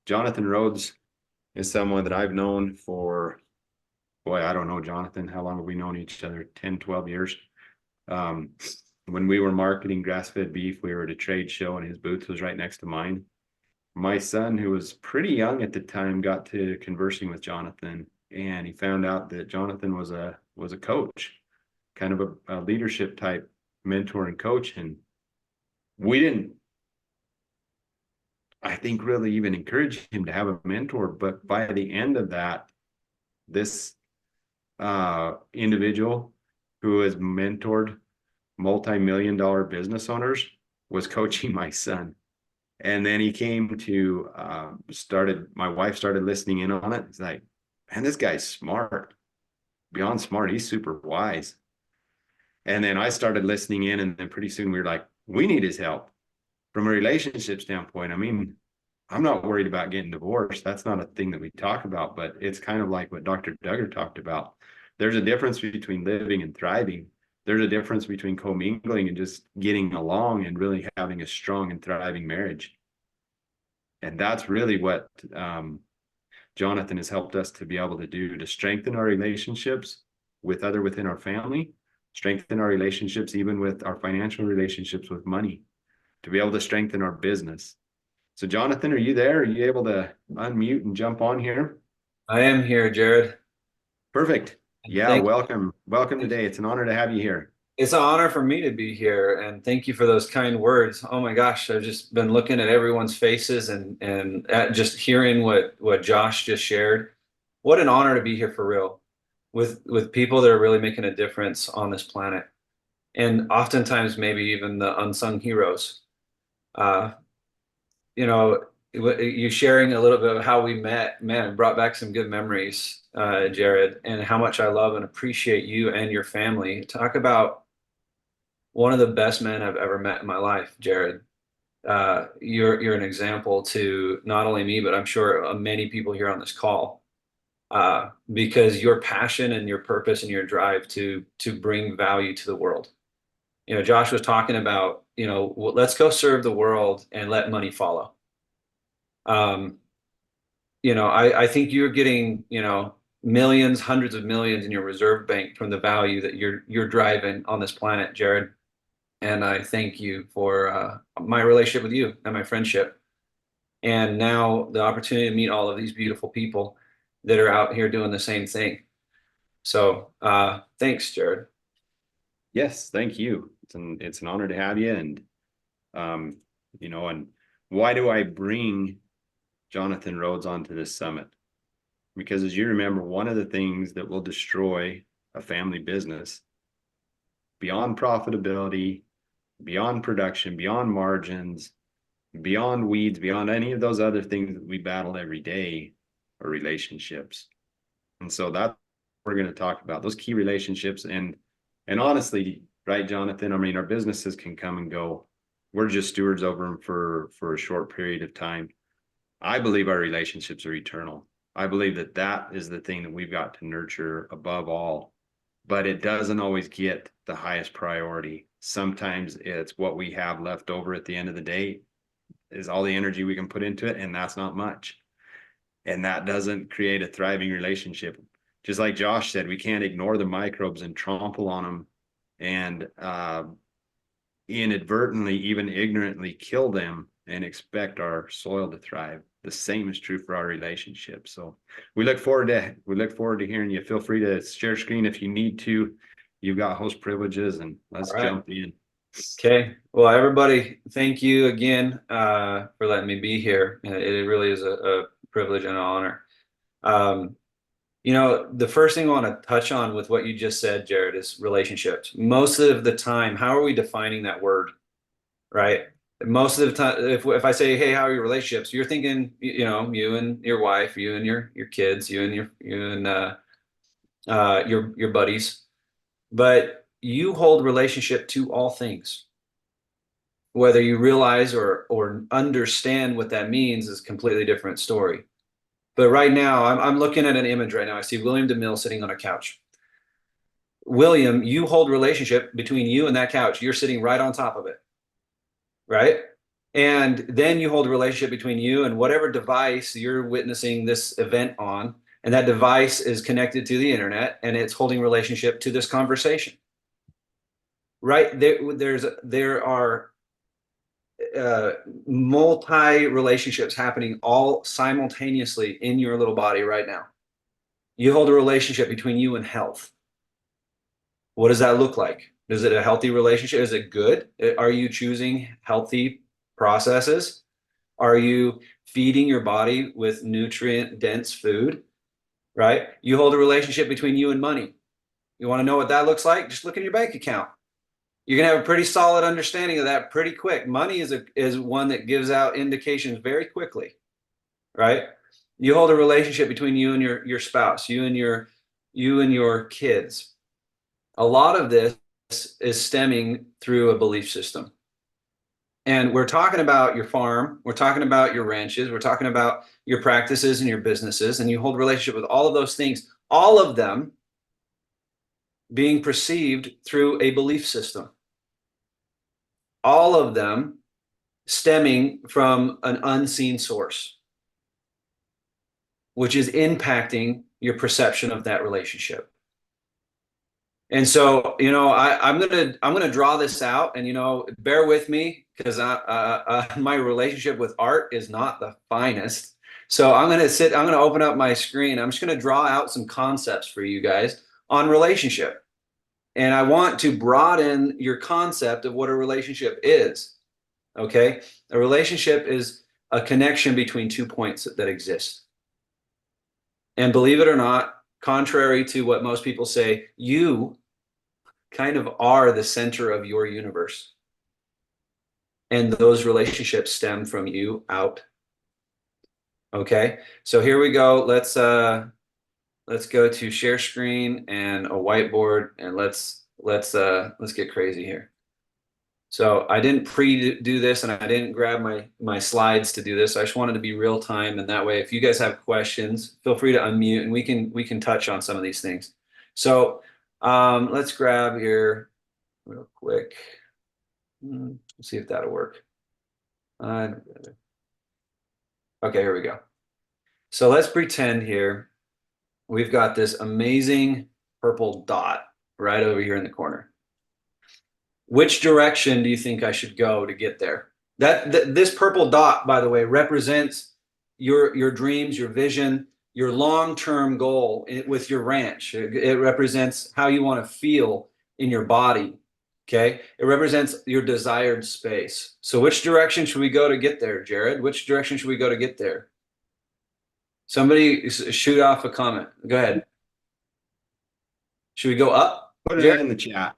Jonathan Rhoades is someone that I've known for, boy, I don't know, Jonathan, how long have we known each other? 10, 12 years. Um, when we were marketing grass-fed beef, we were at a trade show and his booth was right next to mine. My son, who was pretty young at the time, got to conversing with Jonathan, and he found out that Jonathan was a coach, kind of a leadership type mentor and coach. And we didn't, I think, really even encourage him to have a mentor. But by the end of that, this individual who has mentored multi-million-dollar business owners was coaching my son. And then he came to my wife started listening in on it. It's like, man, this guy's smart, beyond smart. He's super wise. And then I started listening in, and then pretty soon we were like, we need his help from a relationship standpoint. I mean, I'm not worried about getting divorced. That's not a thing that we talk about, but it's kind of like what Dr. Duggar talked about. There's a difference between living and thriving. There's a difference between commingling and just getting along and really having a strong and thriving marriage. And that's really what Jonathan has helped us to be able to do, to strengthen our relationships within our family, strengthen our relationships even with our financial relationships with money, to be able to strengthen our business. So Jonathan, are you there? Are you able to unmute and jump on here? I am here, Jared. Perfect. And Yeah, welcome. Welcome today. It's an honor to have you here. it's an honor for me to be here, and thank you for those kind words. Oh my gosh, I've just been looking at everyone's faces and at just hearing what Josh just shared. What an honor to be here for real, with people that are really making a difference on this planet, and oftentimes maybe even the unsung heroes. Uh, you know, you sharing a little bit of how we met, man, it brought back some good memories, Jared, and how much I love and appreciate you and your family. Talk about one of the best men I've ever met in my life, Jared. You're an example to not only me, but I'm sure many people here on this call, because your passion and your purpose and your drive to bring value to the world. You know, Josh was talking about, let's go serve the world and let money follow. Um, I think you're getting, millions, hundreds of millions in your reserve bank from the value that you're driving on this planet, Jared. And I thank you for my relationship with you and my friendship. And now the opportunity to meet all of these beautiful people that are out here doing the same thing. So thanks, Jared. Yes, thank you. It's an honor to have you. And um, and why do I bring Jonathan Rhoades onto this summit? Because as you remember, one of the things that will destroy a family business beyond profitability, beyond production, beyond margins, beyond weeds, beyond any of those other things that we battle every day are relationships. And so that we're going to talk about those key relationships. And honestly, right, Jonathan, I mean, our businesses can come and go. We're just stewards over them for a short period of time. I believe our relationships are eternal. I believe that that is the thing that we've got to nurture above all, but it doesn't always get the highest priority. Sometimes it's what we have left over at the end of the day is all the energy we can put into it, and that's not much. And that doesn't create a thriving relationship. Just like Josh said, we can't ignore the microbes and trample on them and inadvertently, even ignorantly kill them and expect our soil to thrive. The same is true for our relationships. So we look forward to hearing you. Feel free to share screen if you need to. You've got host privileges, and let's All right. jump in. Okay. Well, everybody, thank you again for letting me be here. It really is a privilege and an honor. Um, the first thing I want to touch on with what you just said, Jared, is relationships. Most of the time, how are we defining that word, right? Most of the time, if I say, "Hey, how are your relationships?" You're thinking, you and your wife, you and your kids, you and your buddies. But you hold relationship to all things. Whether you realize or understand what that means is a completely different story. But right now, I'm looking at an image right now. I see William DeMille sitting on a couch. William, you hold relationship between you and that couch. You're sitting right on top of it, right? And then you hold a relationship between you and whatever device you're witnessing this event on. And that device is connected to the internet, and it's holding relationship to this conversation. Right? There are multi relationships happening all simultaneously in your little body right now. You hold a relationship between you and health. What does that look like? Is it a healthy relationship? Is it good? Are you choosing healthy processes? Are you feeding your body with nutrient dense food? Right? You hold a relationship between you and money. You want to know what that looks like? Just look in your bank account. You're going to have a pretty solid understanding of that pretty quick. Money is one that gives out indications very quickly, right? You hold a relationship between you and your spouse, you and your kids. A lot of this is stemming through a belief system. And we're talking about your farm, we're talking about your ranches, we're talking about your practices and your businesses, and you hold a relationship with all of those things, all of them being perceived through a belief system. All of them stemming from an unseen source, which is impacting your perception of that relationship. And so, I'm gonna draw this out, and bear with me because my relationship with art is not the finest. So I'm gonna open up my screen. I'm just gonna draw out some concepts for you guys on relationship, and I want to broaden your concept of what a relationship is. Okay, a relationship is a connection between 2 points that exist. And believe it or not, contrary to what most people say, you kind of are the center of your universe. And those relationships stem from you out. Okay, so here we go. Let's go to share screen and a whiteboard, and let's get crazy here. So I didn't pre-do this, and I didn't grab my slides to do this. I just wanted to be real time, and that way, if you guys have questions, feel free to unmute, and we can touch on some of these things. So let's grab here real quick. Let's see if that'll work. Okay, here we go. So let's pretend here we've got this amazing purple dot right over here in the corner. Which direction do you think I should go to get there? This purple dot, by the way, represents your dreams, your vision, your long-term goal with your ranch. It represents how you want to feel in your body. Okay, it represents your desired space. So which direction should we go to get there, Jared? Which direction should we go to get there? Somebody shoot off a comment. Go ahead. Should we go up? Put it Jared? in the chat.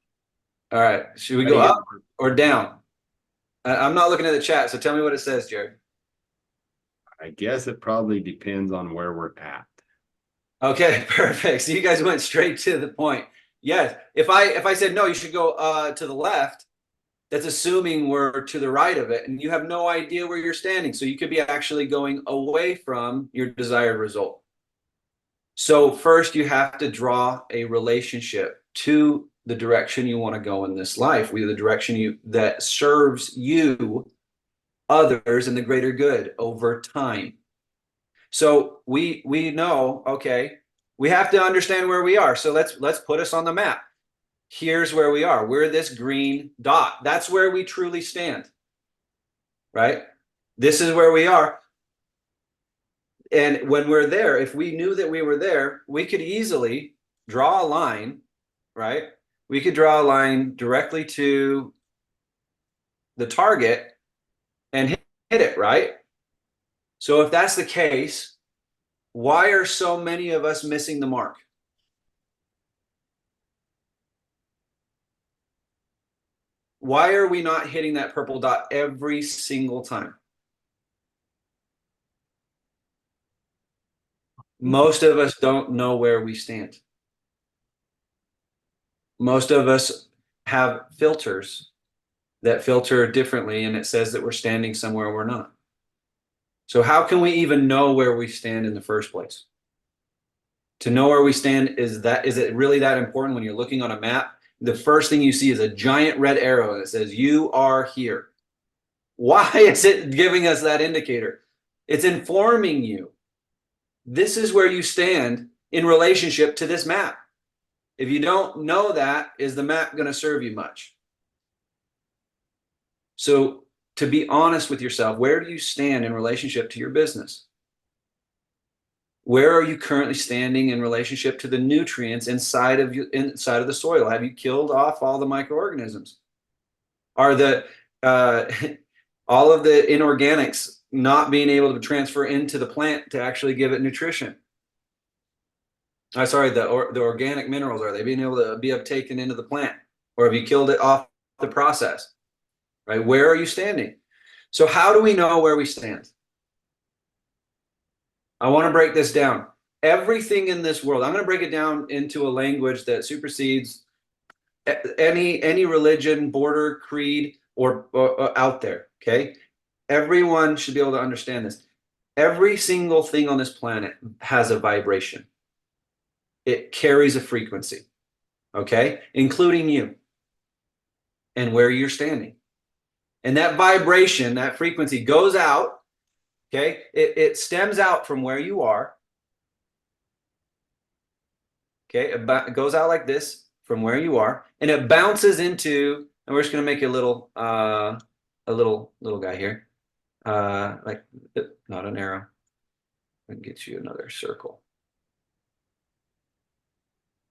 All right. Should we go up or down? I'm not looking at the chat, so tell me what it says, Jared. I guess it probably depends on where we're at. Okay, perfect. So you guys went straight to the point. Yes. If I said no, you should go to the left, that's assuming we're to the right of it, and you have no idea where you're standing. So you could be actually going away from your desired result. So first you have to draw a relationship to the direction you want to go in this life, with the direction that serves you, others, and the greater good over time. So we know, okay, we have to understand where we are. So let's put us on the map. Here's where we are. We're this green dot. That's where we truly stand, right? This is where we are. And when we're there, if we knew that we were there, we could easily draw a line, right? We could draw a line directly to the target and hit it, right? So if that's the case, why are so many of us missing the mark? Why are we not hitting that purple dot every single time? Most of us don't know where we stand. Most of us have filters that filter differently, and it says that we're standing somewhere we're not. So how can we even know where we stand in the first place? To know where we stand, is it really that important when you're looking on a map? The first thing you see is a giant red arrow that says you are here. Why is it giving us that indicator? It's informing you. This is where you stand in relationship to this map. If you don't know that, is the map going to serve you much? So to be honest with yourself, where do you stand in relationship to your business? Where are you currently standing in relationship to the nutrients inside of the soil? Have you killed off all the microorganisms? Are the all of the inorganics not being able to transfer into the plant to actually give it nutrition? Sorry, the organic minerals, are they being able to be uptaken into the plant, or have you killed it off the process? Right? Where are you standing? So how do we know where we stand? I want to break this down. Everything in this world, I'm going to break it down into a language that supersedes any religion, border, creed, or out there. Okay, everyone should be able to understand this. Every single thing on this planet has a vibration. It carries a frequency, okay, including you and where you're standing. And that vibration, that frequency goes out, okay, it stems out from where you are, okay, it goes out like this from where you are, and it bounces into, and we're just going to make a little guy here, like not an arrow. I can get you another circle.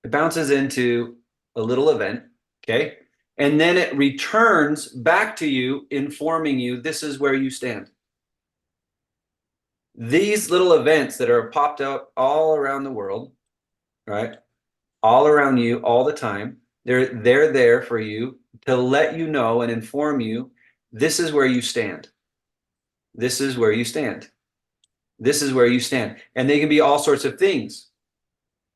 It bounces into a little event, okay? And then it returns back to you, informing you this is where you stand. These little events that are popped up all around the world, right? All around you all the time, they're there for you to let you know and inform you this is where you stand. This is where you stand. This is where you stand. And they can be all sorts of things.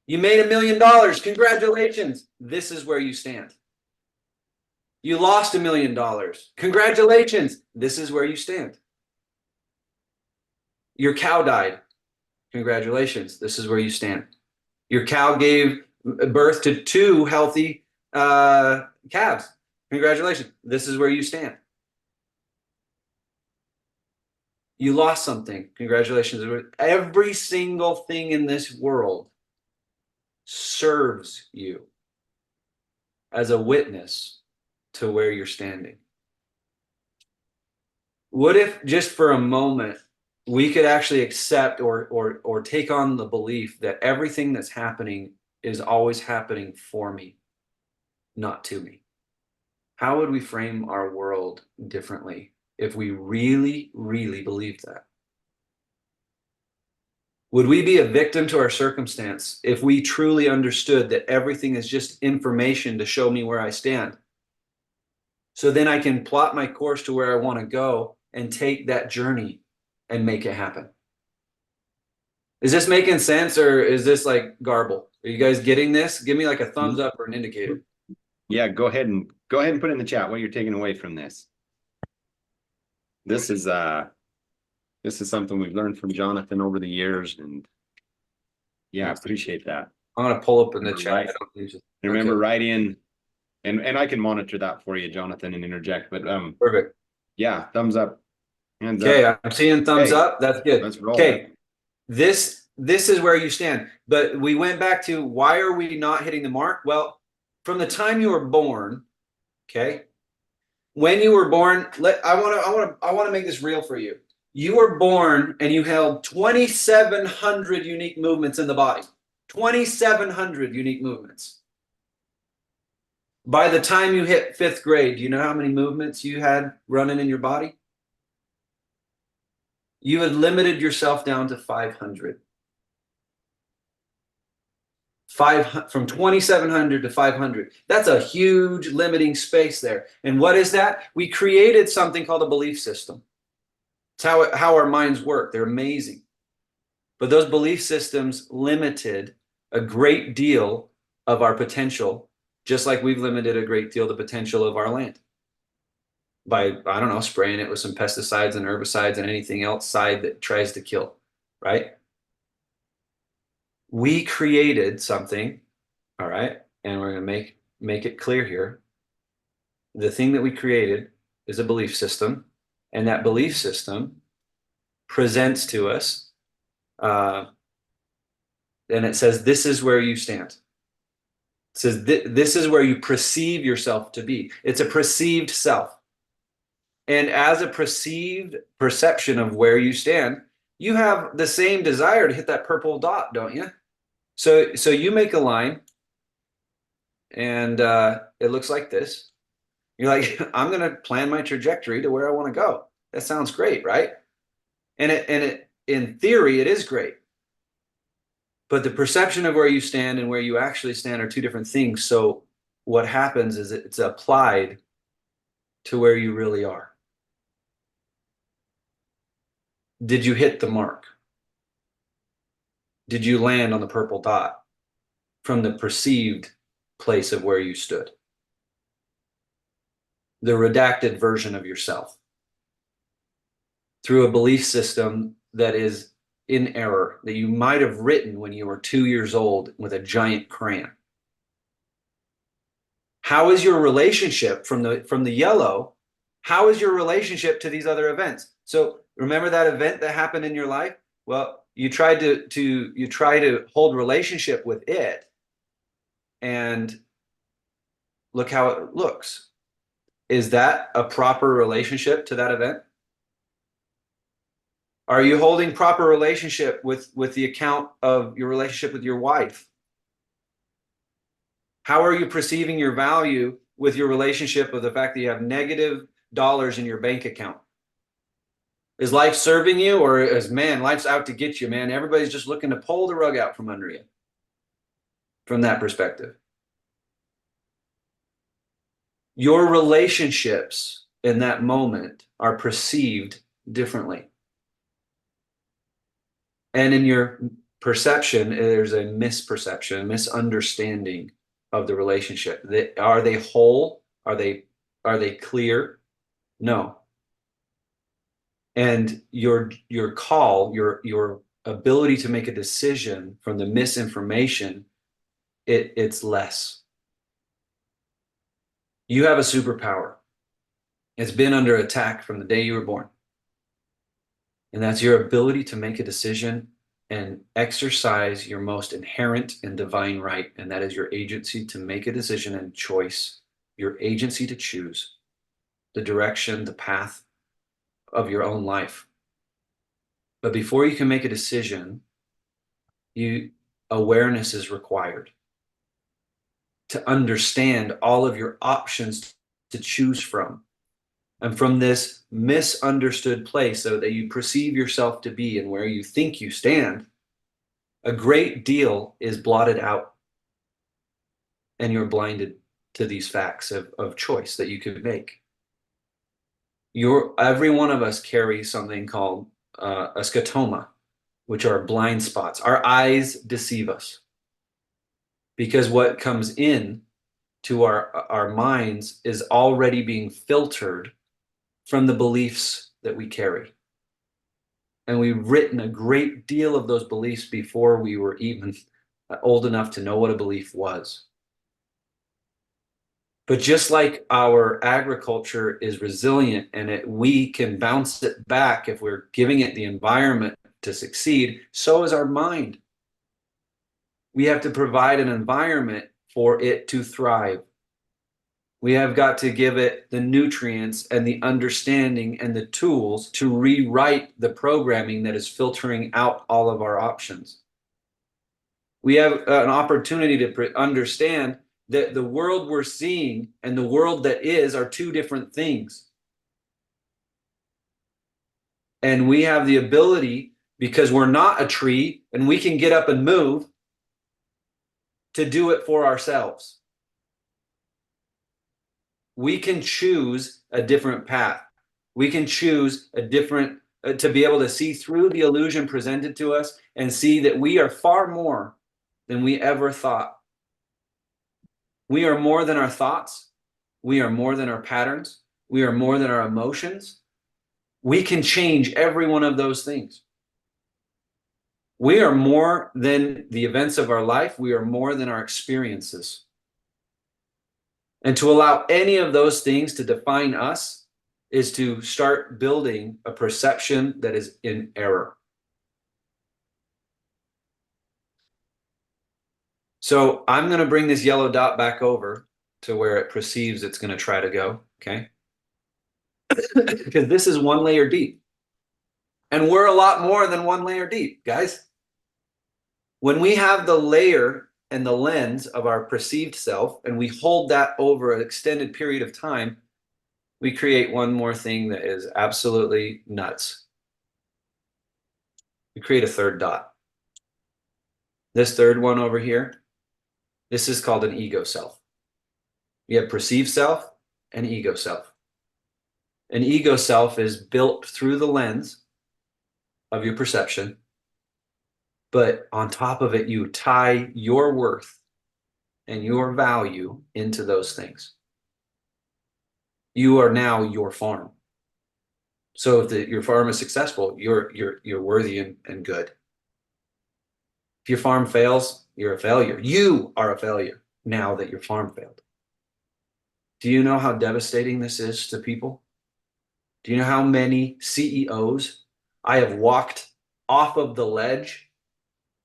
You made $1 million. Congratulations. This is where you stand. You lost $1 million. Congratulations. This is where you stand. Your cow died. Congratulations. This is where you stand. Your cow gave birth to 2 healthy calves. Congratulations. This is where you stand. You lost something. Congratulations. Every single thing in this world serves you as a witness to where you're standing. What if just for a moment we could actually accept or take on the belief that everything that's happening is always happening for me, not to me? How would we frame our world differently if we really, really believed that? Would we be a victim to our circumstance if we truly understood that everything is just information to show me where I stand? So then I can plot my course to where I want to go and take that journey and make it happen. Is this making sense, or is this like garble? Are you guys getting this? Give me like a thumbs up or an indicator. Yeah, go ahead and put in the chat what you're taking away from this. This is something we've learned from Jonathan over the years, and yeah, I appreciate that. I'm gonna pull up in the chat. Right. Remember, Okay. write in, and I can monitor that for you, Jonathan, and interject. But Perfect. yeah, thumbs up, hands Okay, up. I'm seeing thumbs Okay, up. That's good. let's roll. Okay, this is where you stand. But we went back to, why are we not hitting the mark? Well, from the time you were born, okay, when you were born, I want to make this real for you. You were born and you held 2,700 unique movements in the body. 2,700 unique movements. By the time you hit 5th grade, do you know how many movements you had running in your body? You had limited yourself down to 500. From 2,700 to 500. That's a huge limiting space there. And what is that? We created something called a belief system. It's how our minds work. They're amazing. But those belief systems limited a great deal of our potential, just like we've limited a great deal the potential of our land by, I don't know, spraying it with some pesticides and herbicides and anything else that tries to kill, right? We created something, all right, and we're going to make it clear here. The thing that we created is a belief system, And that belief system presents to us, and it says, this is where you stand. It says, this is where you perceive yourself to be. It's a perceived self. And as a perceived perception of where you stand, you have the same desire to hit that purple dot, don't you? So you make a line, and it looks like this. You're like, I'm going to plan my trajectory to where I want to go. That sounds great, right? And it in theory, it is great. But the perception of where you stand and where you actually stand are two different things. So what happens is it's applied to where you really are. Did you hit the mark? Did you land on the purple dot from the perceived place of where you stood? The redacted version of yourself through a belief system that is in error, that you might have written when you were 2 years old with a giant crayon. How is your relationship from the yellow? How is your relationship to these other events? So remember that event that happened in your life? Well, you try to hold relationship with it, and look how it looks. Is that a proper relationship to that event? Are you holding proper relationship with the account of your relationship with your wife? How are you perceiving your value with your relationship of the fact that you have negative dollars in your bank account? Is life serving you, or is, man, life's out to get you, man? Everybody's just looking to pull the rug out from under you from that perspective. Your relationships in that moment are perceived differently. And in your perception, there's a misperception, misunderstanding of the relationship. Are they whole? Are they clear? No. And your call, your ability to make a decision from the misinformation, it's less. You have a superpower. It's been under attack from the day you were born. And that's your ability to make a decision and exercise your most inherent and divine right. And that is your agency to make a decision and choice, your agency to choose the direction, the path of your own life. But before you can make a decision, awareness is required to understand all of your options to choose from. And from this misunderstood place, so that you perceive yourself to be and where you think you stand, a great deal is blotted out. And you're blinded to these facts of choice that you could make. Every one of us carries something called a scotoma, which are blind spots. Our eyes deceive us. Because what comes in to our minds is already being filtered from the beliefs that we carry. And we've written a great deal of those beliefs before we were even old enough to know what a belief was. But just like our agriculture is resilient and we can bounce it back if we're giving it the environment to succeed, so is our mind. We have to provide an environment for it to thrive. We have got to give it the nutrients and the understanding and the tools to rewrite the programming that is filtering out all of our options. We have an opportunity to understand that the world we're seeing and the world that is are two different things. And we have the ability, because we're not a tree and we can get up and move, to do it for ourselves. We can choose a different path. We can choose a different, to be able to see through the illusion presented to us and see that we are far more than we ever thought. We are more than our thoughts. We are more than our patterns. We are more than our emotions. We can change every one of those things. We are more than the events of our life. We are more than our experiences. And to allow any of those things to define us is to start building a perception that is in error. So I'm going to bring this yellow dot back over to where it perceives it's going to try to go, okay? Because this is one layer deep. And we're a lot more than one layer deep, guys. When we have the layer and the lens of our perceived self, and we hold that over an extended period of time, we create one more thing that is absolutely nuts. We create a third dot. This third one over here, this is called an ego self. You have perceived self and ego self. An ego self is built through the lens of your perception, but on top of it, you tie your worth and your value into those things. You are now your farm. So if your farm is successful, you're worthy and good. If your farm fails, you're a failure. You are a failure now that your farm failed. Do you know how devastating this is to people? Do you know how many CEOs I have walked off of the ledge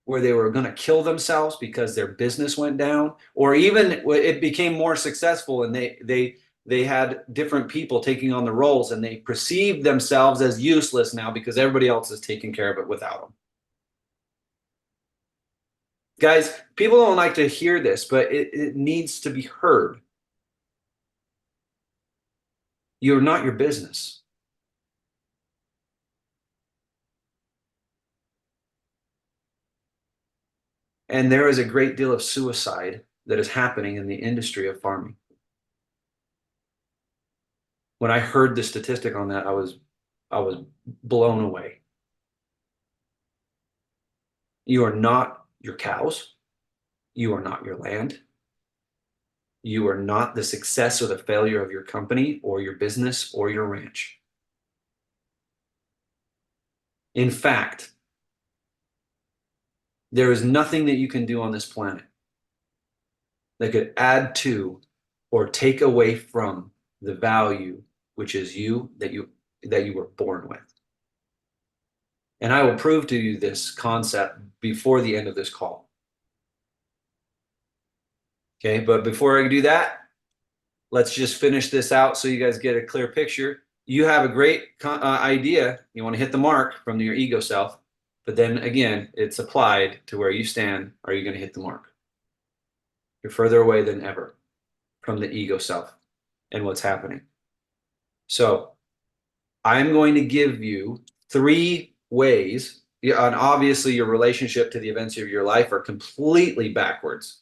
where they were going to kill themselves because their business went down, or even it became more successful and they had different people taking on the roles and they perceived themselves as useless now because everybody else is taking care of it without them. Guys, people don't like to hear this, but it needs to be heard. You're not your business. And there is a great deal of suicide that is happening in the industry of farming. When I heard the statistic on that, I was blown away. You are not your cows. You are not your land. You are not the success or the failure of your company or your business or your ranch. In fact, there is nothing that you can do on this planet that could add to or take away from the value, which is you that you were born with. And I will prove to you this concept before the end of this call. Okay, but before I do that, let's just finish this out so you guys get a clear picture. You have a great idea. You want to hit the mark from your ego self, but then again, it's applied to where you stand. Are you going to hit the mark? You're further away than ever from the ego self and what's happening. So I'm going to give you 3 ways, and obviously your relationship to the events of your life are completely backwards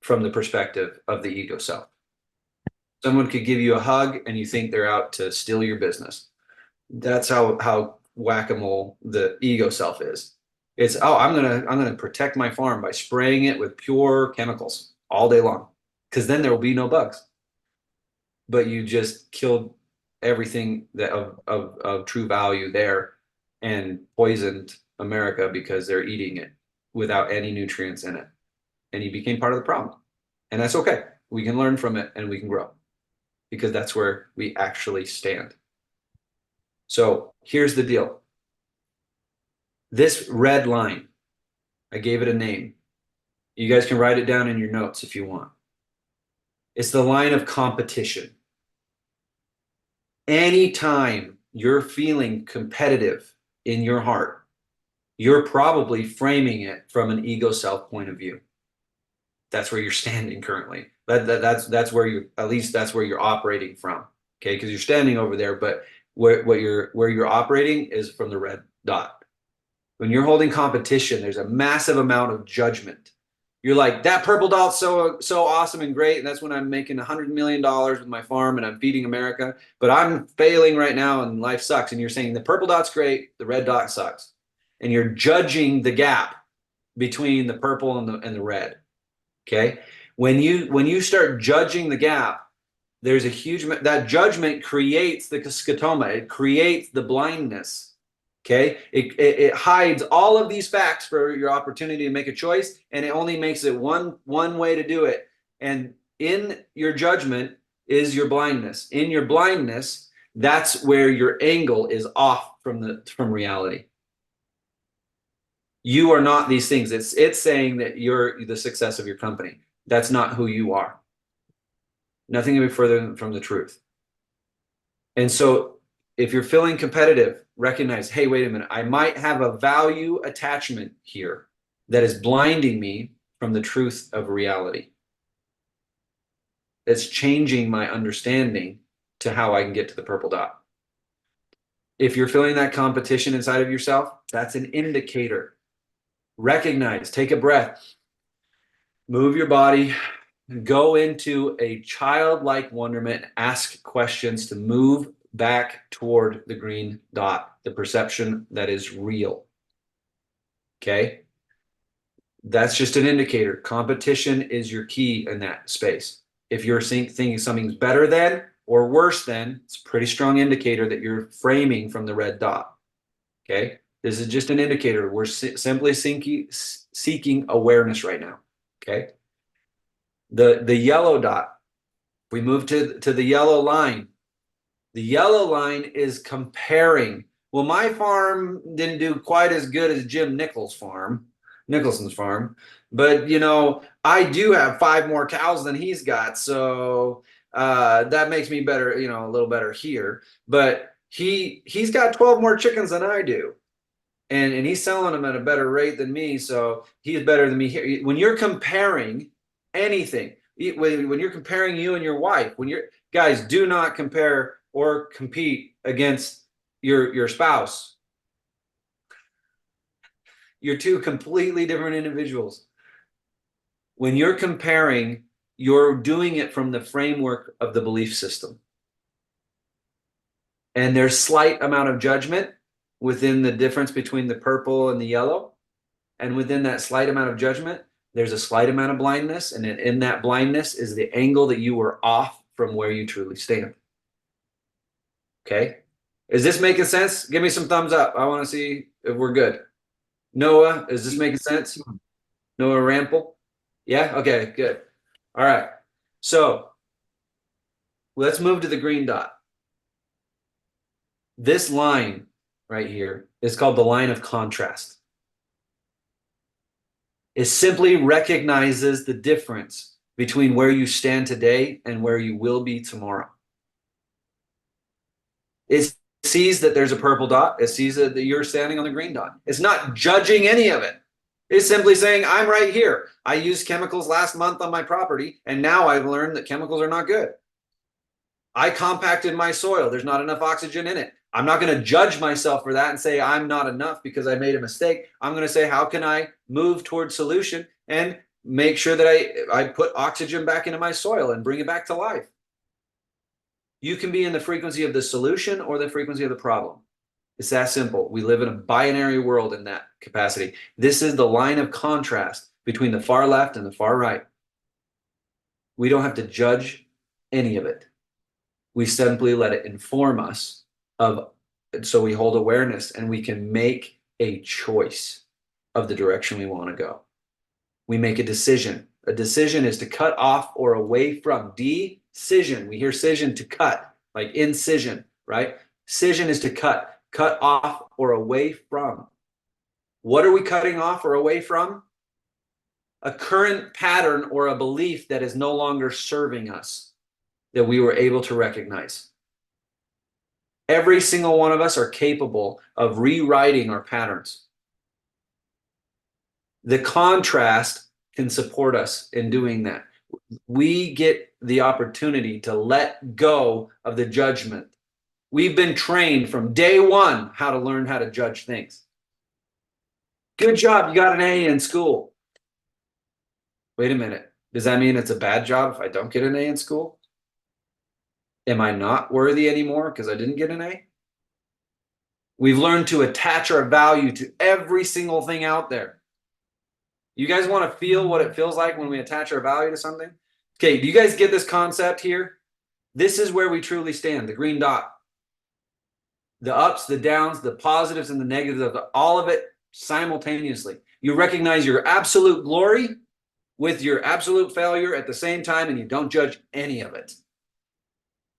from the perspective of the ego self. Someone could give you a hug and you think they're out to steal your business. That's how whack-a-mole the ego self is. It's, oh, I'm gonna protect my farm by spraying it with pure chemicals all day long, because then there will be no bugs. But you just killed everything that of true value there and poisoned America because they're eating it without any nutrients in it. And you became part of the problem. And that's okay. We can learn from it and we can grow, because that's where we actually stand. So here's the deal. This red line, I gave it a name. You guys can write it down in your notes if you want. It's the line of competition. Anytime you're feeling competitive in your heart, you're probably framing it from an ego self point of view. That's where you're standing currently. That's where you, at least that's where you're operating from. Okay, because you're standing over there, but where you're operating is from the red dot. When you're holding competition, there's a massive amount of judgment. You're like, that purple dot's so awesome and great, and that's when I'm making $100 million with my farm and I'm feeding America, but I'm failing right now and life sucks. And you're saying the purple dot's great, the red dot sucks, and you're judging the gap between the purple and the red. Okay, when you start judging the gap, there's a huge, that judgment creates the scotoma. It creates the blindness. Okay, it hides all of these facts for your opportunity to make a choice, and it only makes it one way to do it. And in your judgment is your blindness. In your blindness, That's where your angle is off from reality. You are not these things. It's saying that you're the success of your company. That's not who you are. Nothing can be further from the truth. And so if you're feeling competitive, recognize, hey, wait a minute, I might have a value attachment here that is blinding me from the truth of reality. It's changing my understanding to how I can get to the purple dot. If you're feeling that competition inside of yourself, that's an indicator. Recognize, take a breath, move your body, go into a childlike wonderment, ask questions to move back toward the green dot, the perception that is real. Okay? That's just an indicator. Competition is your key in that space. If you're thinking something's better than or worse than, it's a pretty strong indicator that you're framing from the red dot. Okay? This is just an indicator. We're simply seeking awareness right now. Okay? The yellow dot, we move to the yellow line. The yellow line is comparing. Well, my farm didn't do quite as good as Jim Nicholson's farm, but you know, I do have 5 more cows than he's got, so that makes me better, you know, a little better here. But he's got 12 more chickens than I do, and he's selling them at a better rate than me, so he's better than me here. When you're comparing anything, when you're comparing you and your wife, when you're guys, do not compare or compete against your spouse. You're two completely different individuals. When you're comparing, you're doing it from the framework of the belief system. And there's slight amount of judgment within the difference between the purple and the yellow. And within that slight amount of judgment, there's a slight amount of blindness. And in that blindness is the angle that you were off from where you truly stand. Okay? Is this making sense? Give me some thumbs up. I want to see if we're good. Noah, is this making sense? Noah Rample? Yeah? Okay, good. All right. So let's move to the green dot. This line right here is called the line of contrast. It simply recognizes the difference between where you stand today and where you will be tomorrow. It sees that there's a purple dot. It sees that you're standing on the green dot. It's not judging any of it. It's simply saying, I'm right here. I used chemicals last month on my property, and now I've learned that chemicals are not good. I compacted my soil. There's not enough oxygen in it. I'm not going to judge myself for that and say I'm not enough because I made a mistake. I'm going to say, how can I move towards solution and make sure that I put oxygen back into my soil and bring it back to life? You can be in the frequency of the solution or the frequency of the problem. It's that simple. We live in a binary world in that capacity. This is the line of contrast between the far left and the far right. We don't have to judge any of it. We simply let it inform us so we hold awareness and we can make a choice of the direction we want to go. We make a decision. A decision is to cut off or away from. Decision. We hear scission, to cut, like incision, right? Scission is to cut off or away from. What are we cutting off or away from? A current pattern or a belief that is no longer serving us, that we were able to recognize. Every single one of us are capable of rewriting our patterns. The contrast can support us in doing that. We get the opportunity to let go of the judgment. We've been trained from day one how to learn how to judge things. Good job, you got an A in school. Wait a minute. Does that mean it's a bad job if I don't get an A in school? Am I not worthy anymore because I didn't get an A? We've learned to attach our value to every single thing out there. You guys want to feel what it feels like when we attach our value to something? Okay, do you guys get this concept here? This is where we truly stand, the green dot. The ups, the downs, the positives and the negatives, all of it simultaneously. You recognize your absolute glory with your absolute failure at the same time, and you don't judge any of it.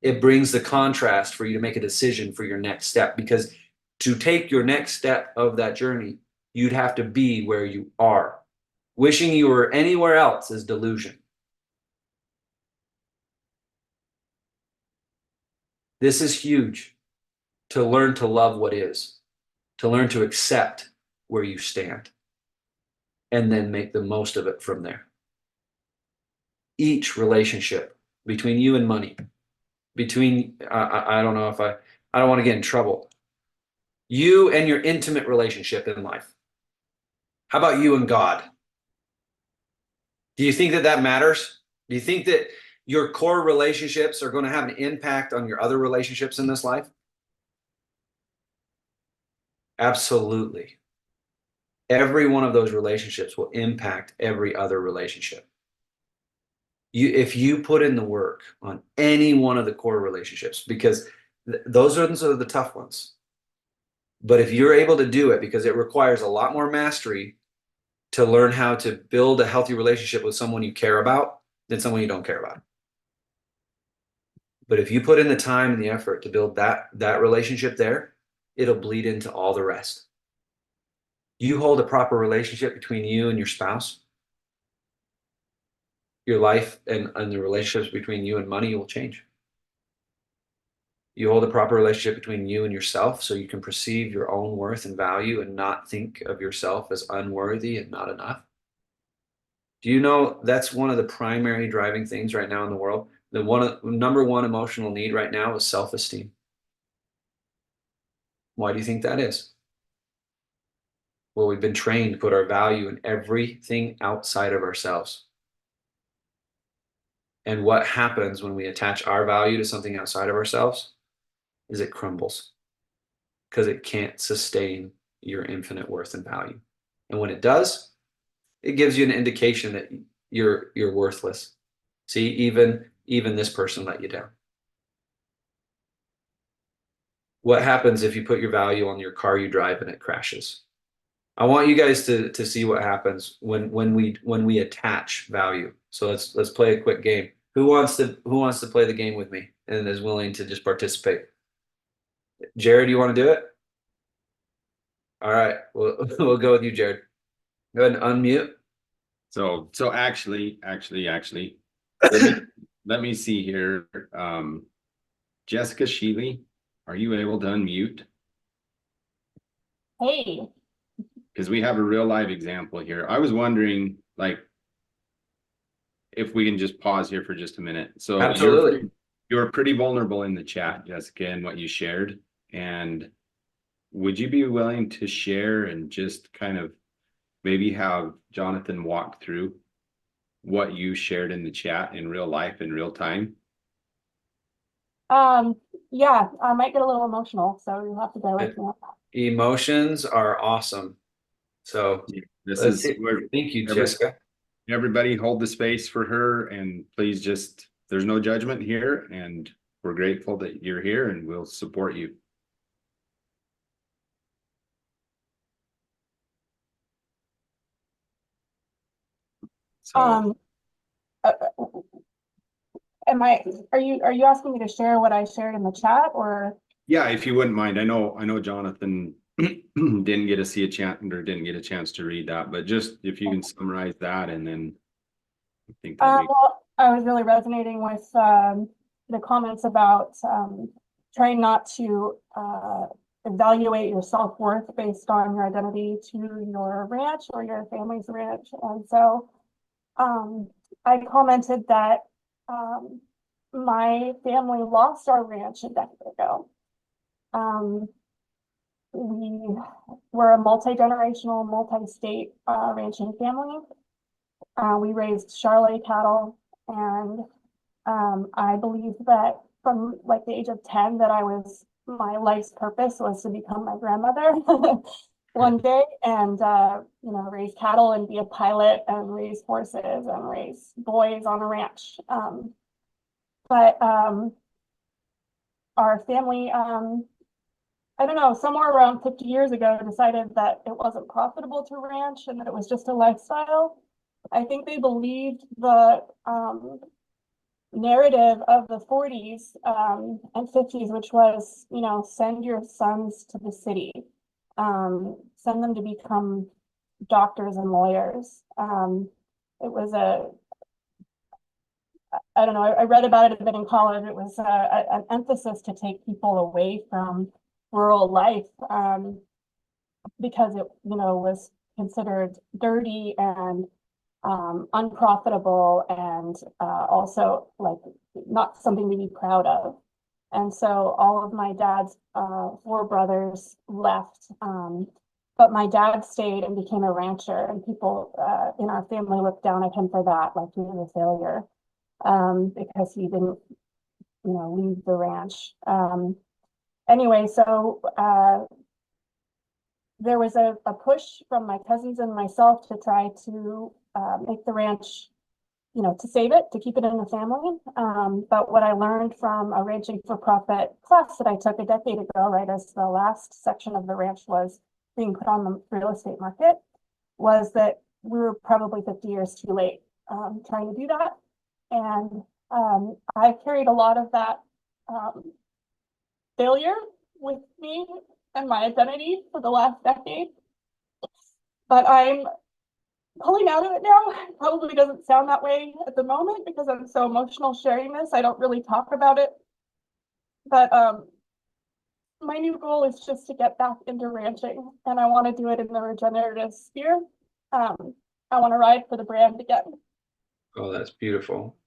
it brings the contrast for you to make a decision for your next step. Because to take your next step of that journey, you'd have to be where you are. Wishing you were anywhere else is delusion. This is huge, to learn to love what is, to learn to accept where you stand, and then make the most of it from there. Each relationship between you and money, between, I don't know if I don't want to get in trouble. You and your intimate relationship in life. How about you and God? Do you think that that matters? Do you think that your core relationships are going to have an impact on your other relationships in this life? Absolutely. Every one of those relationships will impact every other relationship. If you put in the work on any one of the core relationships, because those are the tough ones. But if you're able to do it, because it requires a lot more mastery to learn how to build a healthy relationship with someone you care about than someone you don't care about. But if you put in the time and the effort to build that relationship there, it'll bleed into all the rest. You hold a proper relationship between you and your spouse, your life and the relationships between you and money will change. You hold a proper relationship between you and yourself so you can perceive your own worth and value and not think of yourself as unworthy and not enough. Do you know that's one of the primary driving things right now in the world? The number one emotional need right now is self-esteem. Why do you think that is? Well, we've been trained to put our value in everything outside of ourselves. And what happens when we attach our value to something outside of ourselves is it crumbles because it can't sustain your infinite worth and value. And when it does, it gives you an indication that you're worthless. See, even this person let you down. What happens if you put your value on your car you drive and it crashes? I want you guys to see what happens when we attach value. So let's play a quick game. Who wants to play the game with me and is willing to just participate? Jared, you want to do it? All right, we'll go with you, Jared. Go ahead and unmute. So actually, let me see here. Jessica Sheely, are you able to unmute? Hey. Because we have a real live example here. I was wondering, like, if we can just pause here for just a minute. So absolutely, you're pretty vulnerable in the chat, Jessica, and what you shared. And would you be willing to share and just kind of maybe have Jonathan walk through what you shared in the chat in real life, in real time? Yeah, I might get a little emotional, so you'll have to bear with me. Emotions are awesome. So thank you, Jessica. Everybody hold the space for her, and please just, there's no judgment here, and we're grateful that you're here and we'll support you. So are you asking me to share what I shared in the chat, or? Yeah, if you wouldn't mind. I know Jonathan didn't get a chance to read that, but just if you can summarize that, and then I think well, I was really resonating with the comments about trying not to evaluate your self-worth based on your identity to your ranch or your family's ranch. And so I commented that my family lost our ranch a decade ago. We were a multi-generational, multi-state ranching family. We raised Charolais cattle, and I believe that from like the age of 10 that my life's purpose was to become my grandmother one day, and raise cattle and be a pilot and raise horses and raise boys on a ranch. But our family, I don't know, somewhere around 50 years ago decided that it wasn't profitable to ranch and that it was just a lifestyle. I think they believed the narrative of the 40s and 50s, which was, send your sons to the city, send them to become doctors and lawyers. It was I don't know, I read about it a bit in college. It was an emphasis to take people away from rural life because it, was considered dirty and unprofitable and also like not something to be proud of. And so all of my dad's four brothers left, but my dad stayed and became a rancher, and people in our family looked down at him for that, like he was a failure because he didn't, leave the ranch. Anyway, so there was a push from my cousins and myself to try to make the ranch, to save it, to keep it in the family. But what I learned from a ranching for profit class that I took a decade ago, right as the last section of the ranch was being put on the real estate market, was that we were probably 50 years too late trying to do that. And I carried a lot of that failure with me and my identity for the last decade. But I'm pulling out of it now. It probably doesn't sound that way at the moment because I'm so emotional sharing this. I don't really talk about it. But my new goal is just to get back into ranching, and I want to do it in the regenerative sphere. I want to ride for the brand again. Oh, that's beautiful.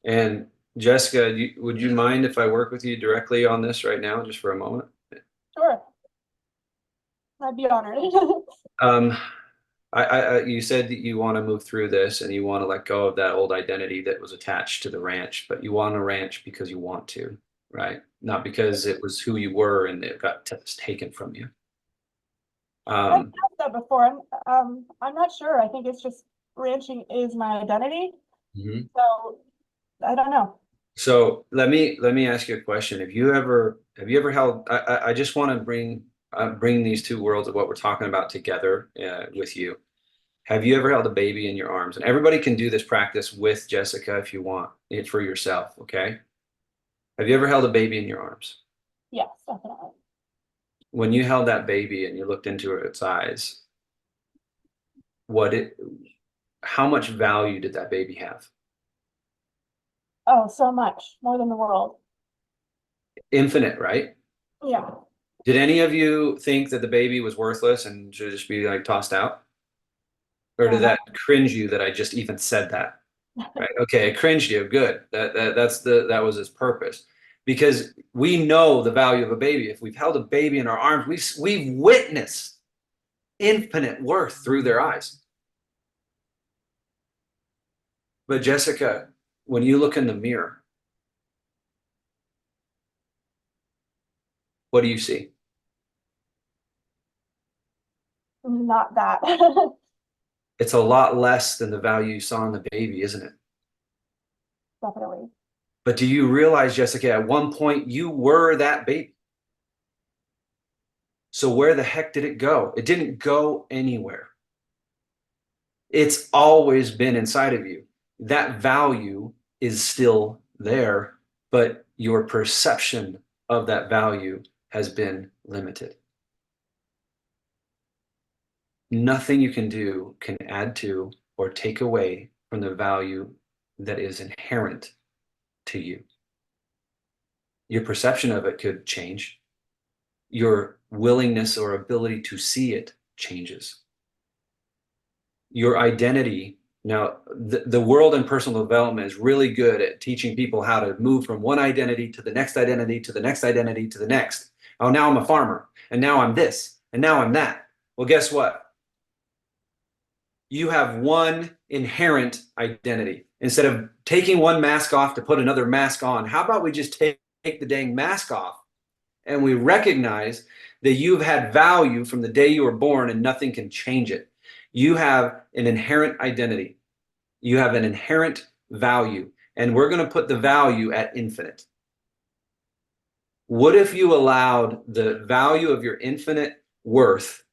And Jessica, would you mind if I work with you directly on this right now, just for a moment? Sure. I'd be honored. You said that you want to move through this and you want to let go of that old identity that was attached to the ranch, but you want to ranch because you want to, right? Not because it was who you were and it got taken from you. I've asked that before. I'm not sure. I think it's just ranching is my identity. So I don't know. So let me ask you a question. Have you ever held? I just want to bring these two worlds of what we're talking about together with you. Have you ever held a baby in your arms? And everybody can do this practice with Jessica if you want it for yourself. Okay. Have you ever held a baby in your arms? Yes, definitely. When you held that baby and you looked into its eyes, how much value did that baby have? Oh, so much more than the world. Infinite, right? Yeah. Did any of you think that the baby was worthless and should just be like tossed out? Or did that cringe you that I just even said that? Right. Okay, it cringed you. Good. That was its purpose. Because we know the value of a baby. If we've held a baby in our arms, we've witnessed infinite worth through their eyes. But Jessica, when you look in the mirror, what do you see? Not that. It's a lot less than the value you saw in the baby, isn't it? Definitely. But do you realize, Jessica, at one point you were that baby? So where the heck did it go? It didn't go anywhere. It's always been inside of you. That value is still there, but your perception of that value has been limited. Nothing you can do can add to or take away from the value that is inherent to you. Your perception of it could change. Your willingness or ability to see it changes. Your identity. Now, the world in personal development is really good at teaching people how to move from one identity to the next identity to the next identity to the next. Oh, now I'm a farmer, and now I'm this, and now I'm that. Well, guess what? You have one inherent identity. Instead of taking one mask off to put another mask on, how about we just take the dang mask off and we recognize that you've had value from the day you were born and nothing can change it. You have an inherent identity. You have an inherent value, and we're going to put the value at infinite. What if you allowed the value of your infinite worth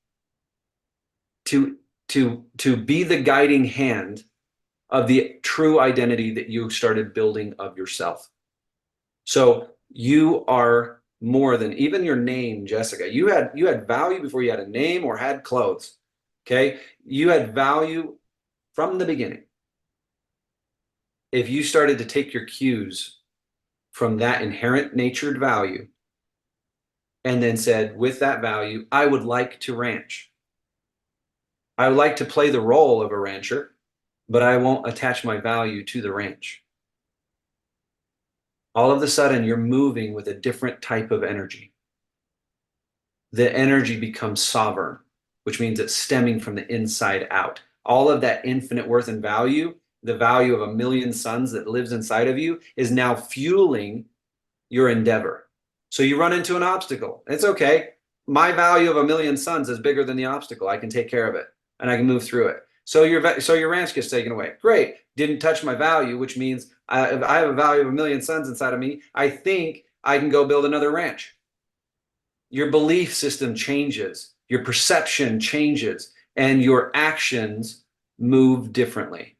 to be the guiding hand of the true identity that you started building of yourself. So you are more than even your name, Jessica. You had value before you had a name or had clothes. Okay. You had value from the beginning. If you started to take your cues from that inherent natured value and then said, with that value, I would like to ranch. I would like to play the role of a rancher, but I won't attach my value to the ranch. All of a sudden, you're moving with a different type of energy. The energy becomes sovereign, which means it's stemming from the inside out. All of that infinite worth and value, the value of a million suns that lives inside of you, is now fueling your endeavor. So you run into an obstacle. It's okay. My value of a million suns is bigger than the obstacle. I can take care of it and I can move through it. So your ranch gets taken away. Great. Didn't touch my value, which means I have a value of a million suns inside of me. I think I can go build another ranch. Your belief system changes, your perception changes, and your actions move differently.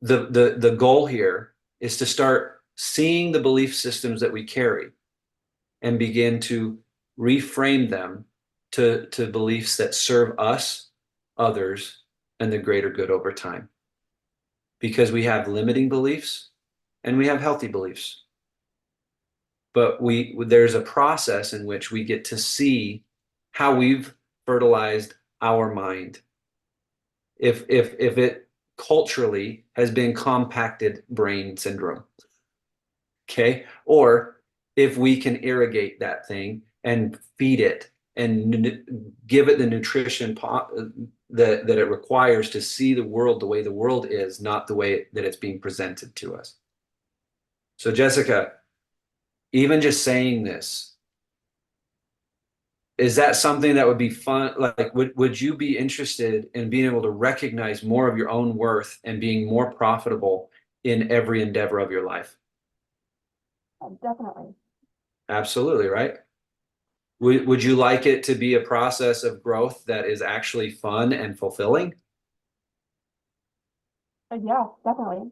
The goal here is to start seeing the belief systems that we carry and begin to reframe them to beliefs that serve us, others, and the greater good over time. Because we have limiting beliefs and we have healthy beliefs. But there's a process in which we get to see how we've fertilized our mind. If it culturally has been compacted brain syndrome, okay? Or if we can irrigate that thing and feed it and give it the nutrition that it requires to see the world the way the world is, not the way that it's being presented to us. So Jessica, even just saying this, is that something that would be fun? Like, would you be interested in being able to recognize more of your own worth and being more profitable in every endeavor of your life? Definitely. Absolutely, right? Would you like it to be a process of growth that is actually fun and fulfilling? Yeah, definitely.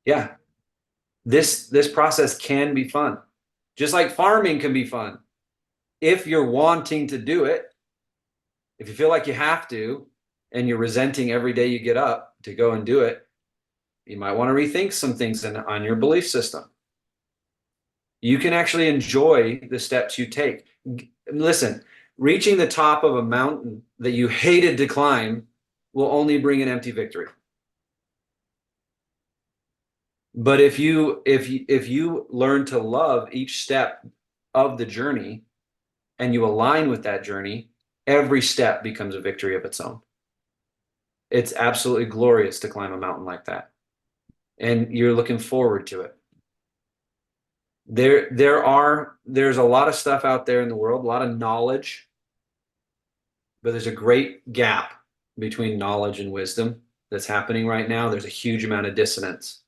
Yeah. This process can be fun. Just like farming can be fun. If you're wanting to do it, if you feel like you have to, and you're resenting every day you get up to go and do it, you might want to rethink some things on your belief system. You can actually enjoy the steps you take. Listen, reaching the top of a mountain that you hated to climb will only bring an empty victory. But if you learn to love each step of the journey and you align with that journey, every step becomes a victory of its own. It's absolutely glorious to climb a mountain like that. And you're looking forward to it. There's a lot of stuff out there in the world, a lot of knowledge, but there's a great gap between knowledge and wisdom that's happening right now. There's a huge amount of dissonance,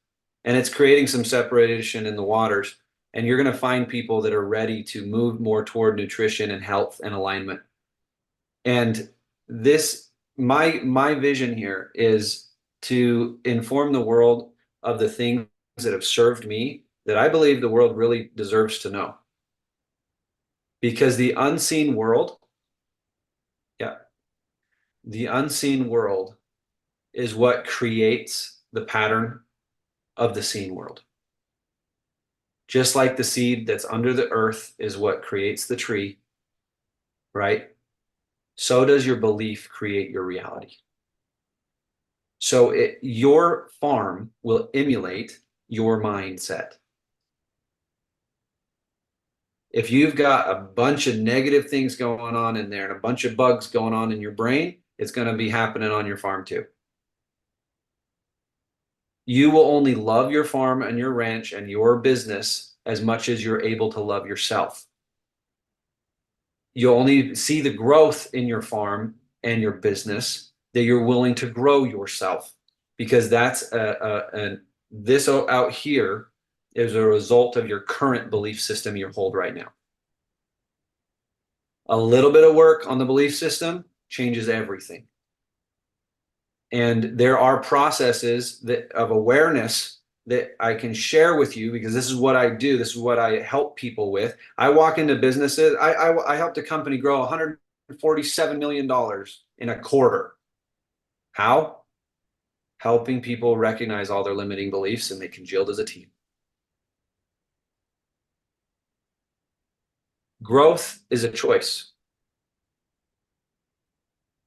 and it's creating some separation in the waters. And you're going to find people that are ready to move more toward nutrition and health and alignment. And my vision here is to inform the world of the things that have served me that I believe the world really deserves to know. Because the unseen world, the unseen world is what creates the pattern of the seen world. Just like the seed that's under the earth is what creates the tree, right? So does your belief create your reality. So your farm will emulate your mindset. If you've got a bunch of negative things going on in there and a bunch of bugs going on in your brain, it's going to be happening on your farm too. You will only love your farm and your ranch and your business as much as you're able to love yourself. You'll only see the growth in your farm and your business that you're willing to grow yourself, because that's this out here is a result of your current belief system you hold right now. A little bit of work on the belief system changes everything. And there are processes of awareness that I can share with you, because this is what I do. This is what I help people with. I walk into businesses. I helped a company grow $147 million in a quarter. How? Helping people recognize all their limiting beliefs and they congealed as a team. Growth is a choice.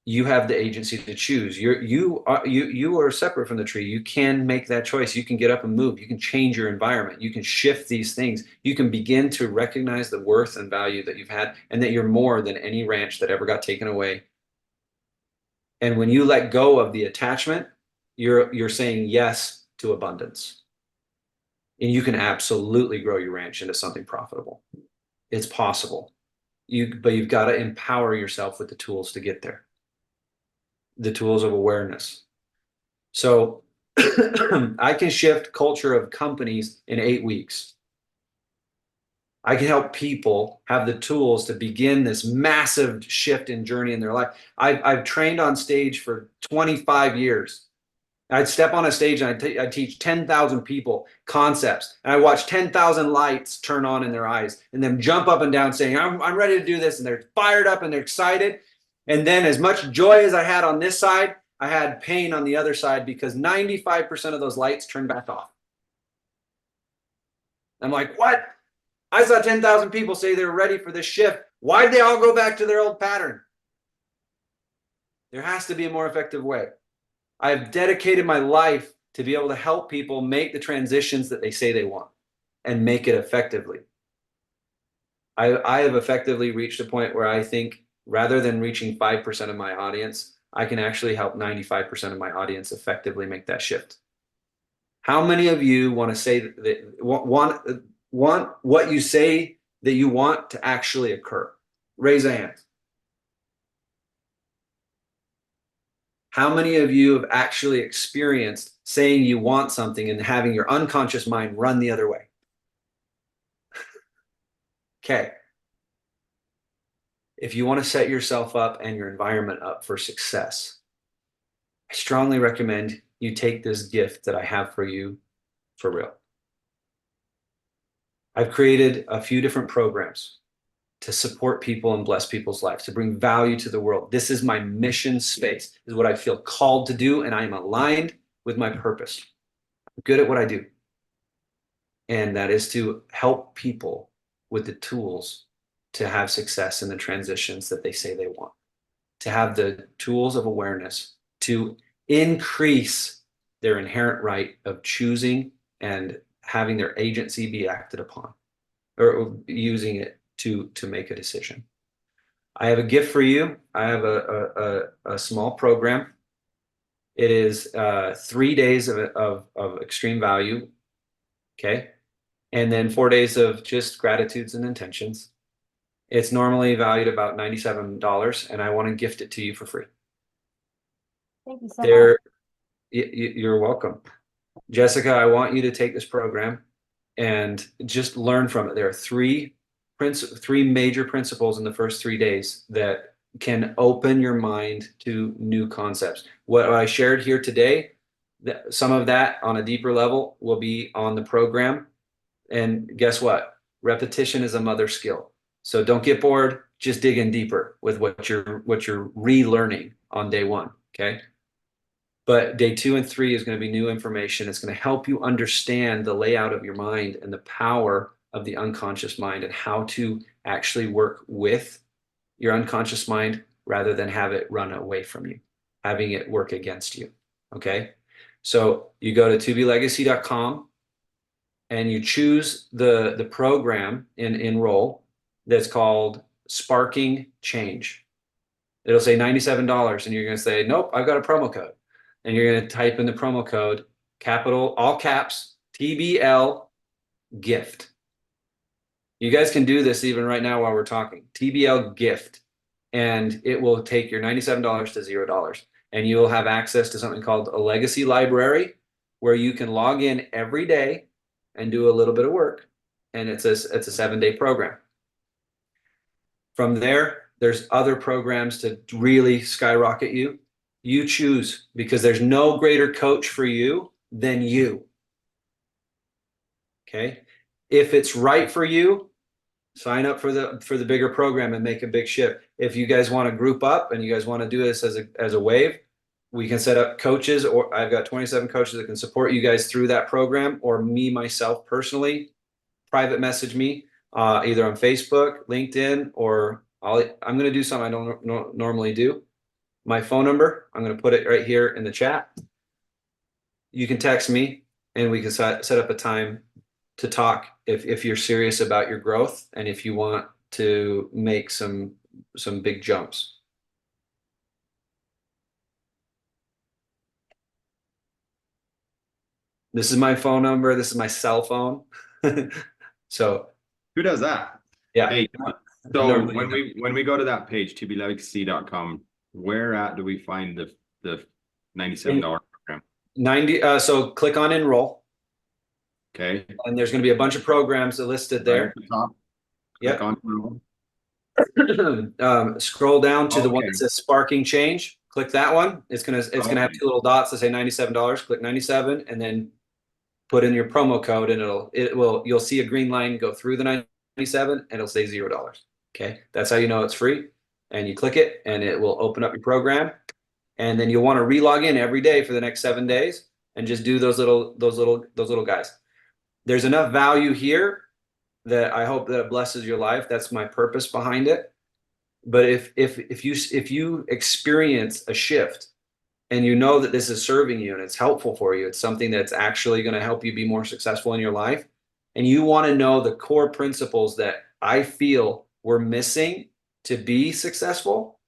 You have the agency to choose. You are separate from the tree. You can make that choice. You can get up and move. You can change your environment. You can shift these things. You can begin to recognize the worth and value that you've had, and that you're more than any ranch that ever got taken away. And when you let go of the attachment, you're saying yes to abundance. And you can absolutely grow your ranch into something profitable. It's possible. But you've got to empower yourself with the tools to get there. The tools of awareness. So I can shift culture of companies in 8 weeks. I can help people have the tools to begin this massive shift in journey in their life. I've trained on stage for 25 years. I'd step on a stage and I'd teach 10,000 people concepts, and I watch 10,000 lights turn on in their eyes and then jump up and down saying, I'm ready to do this. And they're fired up and they're excited. And then as much joy as I had on this side, I had pain on the other side, because 95% of those lights turned back off. I'm like, what? I saw 10,000 people say they were ready for this shift. Why'd they all go back to their old pattern? There has to be a more effective way. I've dedicated my life to be able to help people make the transitions that they say they want and make it effectively. I have effectively reached a point where I think, rather than reaching 5% of my audience, I can actually help 95% of my audience effectively make that shift. How many of you want to say that want what you say that you want to actually occur? Raise a hand. How many of you have actually experienced saying you want something and having your unconscious mind run the other way? Okay. If you want to set yourself up and your environment up for success, I strongly recommend you take this gift that I have for you for real. I've created a few different programs to support people and bless people's lives, to bring value to the world. This is my mission space. This is what I feel called to do, and I am aligned with my purpose. I'm good at what I do. And that is to help people with the tools to have success in the transitions that they say they want, to have the tools of awareness to increase their inherent right of choosing and having their agency be acted upon, or using it to make a decision. I have a gift for you. I have a small program. It is 3 days of extreme value. Okay. And then 4 days of just gratitudes and intentions. It's normally valued about $97, and I want to gift it to you for free. Thank you so much. You're welcome. Jessica, I want you to take this program and just learn from it. There are three major principles in the first 3 days that can open your mind to new concepts. What I shared here today, some of that on a deeper level will be on the program. And guess what? Repetition is a mother skill. So don't get bored. Just dig in deeper with what you're relearning on day 1. Okay. But day 2 and 3 is going to be new information. It's going to help you understand the layout of your mind and the power of the unconscious mind, and how to actually work with your unconscious mind rather than have it run away from you, having it work against you. Okay. So you go to tobylegacy.com and you choose the program and enroll that's called Sparking Change. It'll say $97, and you're going to say, nope, I've got a promo code. And you're going to type in the promo code, capital, all caps, TBL gift. You guys can do this even right now while we're talking. TBL gift. And it will take your $97 to $0. And you'll have access to something called a legacy library, where you can log in every day and do a little bit of work. And it's a 7-day program. From there, there's other programs to really skyrocket you. You choose, because there's no greater coach for you than you. Okay. If it's right for you, sign up for the bigger program and make a big shift. If you guys want to group up and you guys want to do this as a wave, we can set up coaches, or I've got 27 coaches that can support you guys through that program, or me myself personally, private message me either on Facebook, LinkedIn, or I'm going to do something I don't normally do. My phone number, I'm going to put it right here in the chat. You can text me and we can set up a time to talk if you're serious about your growth and if you want to make some big jumps. This is my phone number. This is my cell phone. So Who does that? yeah. Hey, so Normally, when we go to that page, tobylegacy.com, where at do we find the $97 program? 90. So click on enroll, Okay. and there's going to be a bunch of programs listed there. Right at the top. Yep. Click on enroll. Scroll down to the one Okay. that says sparking change. Click that one. It's gonna have two little dots that say $97. Click 97 and then put in your promo code, and you'll see a green line go through the 97 and it'll say $0. Okay, that's how you know it's free. And you click it and it will open up your program, and then you'll want to re-log in every day for the next 7 days and just do those little guys. There's enough value here that I hope that it blesses your life. That's my purpose behind it. But if you experience a shift and you know that this is serving you and it's helpful for you, it's something that's actually going to help you be more successful in your life, and you want to know the core principles that I feel we're missing to be successful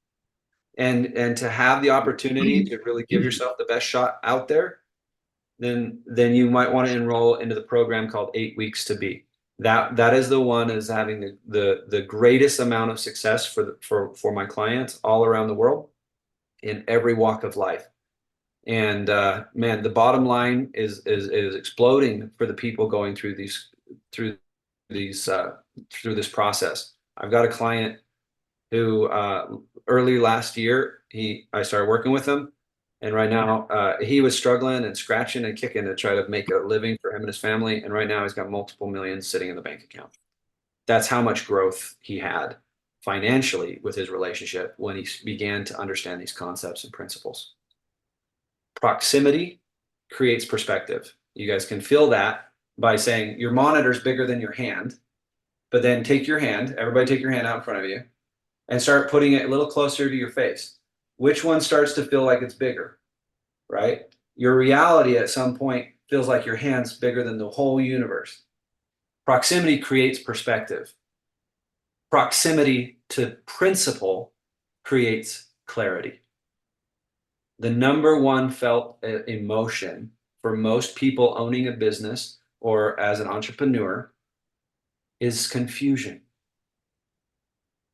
and to have the opportunity to really give yourself the best shot out there, then you might want to enroll into the program called 8 Weeks to Be. That is the one is having the greatest amount of success for my clients all around the world in every walk of life. And man, the bottom line is exploding for the people going through this process. I've got a client who early last year I started working with him, and right now he was struggling and scratching and kicking to try to make a living for him and his family, and right now he's got multiple millions sitting in the bank account. That's how much growth he had financially with his relationship when he began to understand these concepts and principles. Proximity creates perspective. You guys can feel that by saying your monitor's bigger than your hand, but then take your hand, everybody take your hand out in front of you, and start putting it a little closer to your face. Which one starts to feel like it's bigger, right? Your reality at some point feels like your hand's bigger than the whole universe. Proximity creates perspective. Proximity to principle creates clarity. The number one felt emotion for most people owning a business or as an entrepreneur is confusion.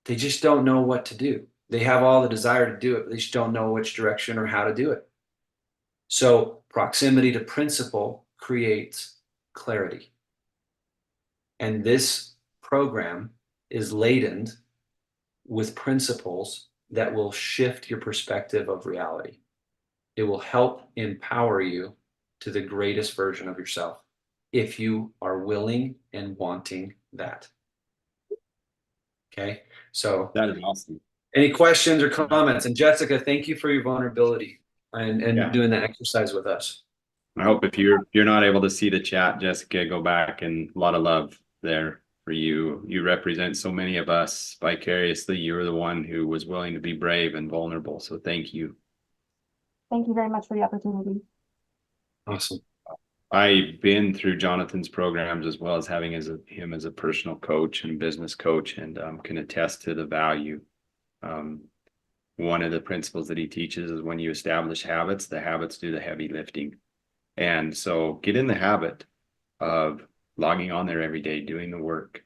They just don't know what to do. They have all the desire to do it, but they just don't know which direction or how to do it. So proximity to principle creates clarity. And this program is laden with principles that will shift your perspective of reality. It will help empower you to the greatest version of yourself if you are willing and wanting that. Okay, so That is awesome. any questions or comments? And Jessica, thank you for your vulnerability and Yeah. doing that exercise with us. I hope if you're not able to see the chat, Jessica, go back, and a lot of love there for you. You represent so many of us vicariously. You're the one who was willing to be brave and vulnerable. So thank you. Thank you very much for the opportunity. Awesome. I've been through Jonathan's programs as well as having him as a personal coach and business coach, and can attest to the value. One of the principles that he teaches is when you establish habits, the habits do the heavy lifting. And so get in the habit of logging on there every day, doing the work,